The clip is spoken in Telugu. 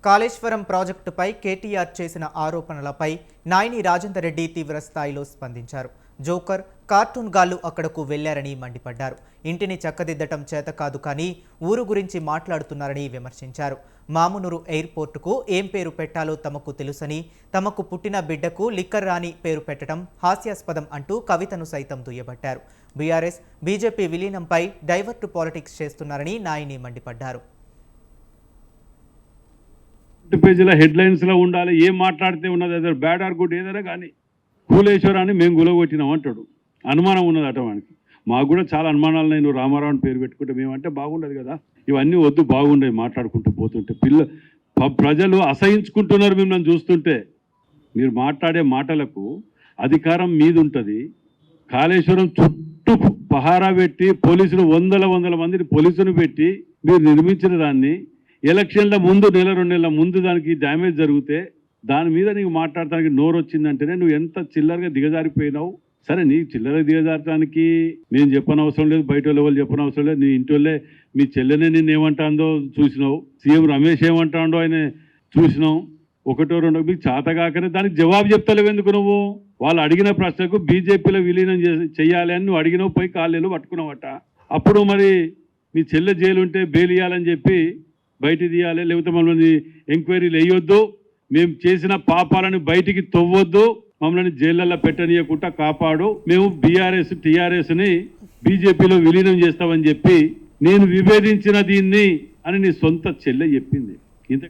కాళేశ్వరం ప్రాజెక్టుపై కేటీఆర్ చేసిన ఆరోపణలపై నాయని రాజేందర్ రెడ్డి తీవ్ర స్థాయిలో స్పందించారు. జోకర్, కార్టూన్ గాళ్లు అక్కడకు వెళ్లారని మండిపడ్డారు. ఇంటిని చక్కదిద్దటం చేత కాదు కానీ ఊరు గురించి మాట్లాడుతున్నారని విమర్శించారు. మామునూరు ఎయిర్పోర్టుకు ఏం పేరు పెట్టాలో తమకు తెలుసని, తమకు పుట్టిన బిడ్డకు లిక్కర్ రాణి పేరు పెట్టడం హాస్యాస్పదం అంటూ కవితను సైతం దుయ్యబట్టారు. బీఆర్ఎస్, బీజేపీ విలీనంపై డైవర్ట్ పాలిటిక్స్ చేస్తున్నారని నాయని మండిపడ్డారు. పేజీల హెడ్లైన్స్లో ఉండాలి. ఏం మాట్లాడితే ఉన్నది అదే బ్యాడ్ ఆర్ గుడ్ ఏదైనా కానీ కూలేశ్వరాన్ని మేము గులగొట్టినాం అంటాడు. అనుమానం ఉన్నది అట వానికి. మాకు కూడా చాలా అనుమానాలు. నేను రామారావుని పేరు పెట్టుకుంటే మేమంటే బాగుండదు కదా. ఇవన్నీ వద్దు, బాగుండేవి మాట్లాడుకుంటూ పోతుంటే ప్రజలు అసహించుకుంటున్నారు మిమ్మల్ని చూస్తుంటే. మీరు మాట్లాడే మాటలకు అధికారం మీది ఉంటుంది. కాళేశ్వరం చుట్టూ పహారా పెట్టి పోలీసులు వందల మందిని పోలీసులు పెట్టి మీరు నిర్మించిన దాన్ని ఎలక్షన్ల ముందు నెల 2 నెలల ముందు దానికి డ్యామేజ్ జరిగితే దాని మీద నీకు మాట్లాడటానికి నోరు వచ్చిందంటేనే నువ్వు ఎంత చిల్లరగా దిగజారిపోయినావు. సరే, నీ చిల్లరగా దిగజారటానికి మేము చెప్పనవసరం లేదు, బయట వాళ్ళు చెప్పనవసరం లేదు. నీ ఇంటి వాళ్ళే మీ చెల్లెనే నిన్ను ఏమంటాందో చూసినావు, సీఎం రమేష్ ఏమంటాడో ఆయన చూసినావు. ఒకటో రెండో మీకు చేతగాకనే దానికి జవాబు చెప్తలేవు ఎందుకు నువ్వు? వాళ్ళు అడిగిన ప్రశ్నకు బీజేపీలో విలీనం చెయ్యాలి అని నువ్వు అడిగినావు, పోయి కాళ్ళు పట్టుకున్నావట. అప్పుడు మరి మీ చెల్లె జైలు ఉంటే బెయిల్ ఇవ్వాలని చెప్పి బయట తీయాలి, లేకపోతే మమ్మల్ని ఎంక్వైరీలు వేయొద్దు, మేము చేసిన పాపాలను బయటికి తవ్వొద్దు, మమ్మల్ని జైళ్ళల్లో పెట్టనీయకుండా కాపాడు, మేము బీఆర్ఎస్ టీఆర్ఎస్ని బీజేపీలో విలీనం చేస్తామని చెప్పి నేను విభేదించిన దీన్ని అని నీ సొంత చెల్లె చెప్పింది. ఇంత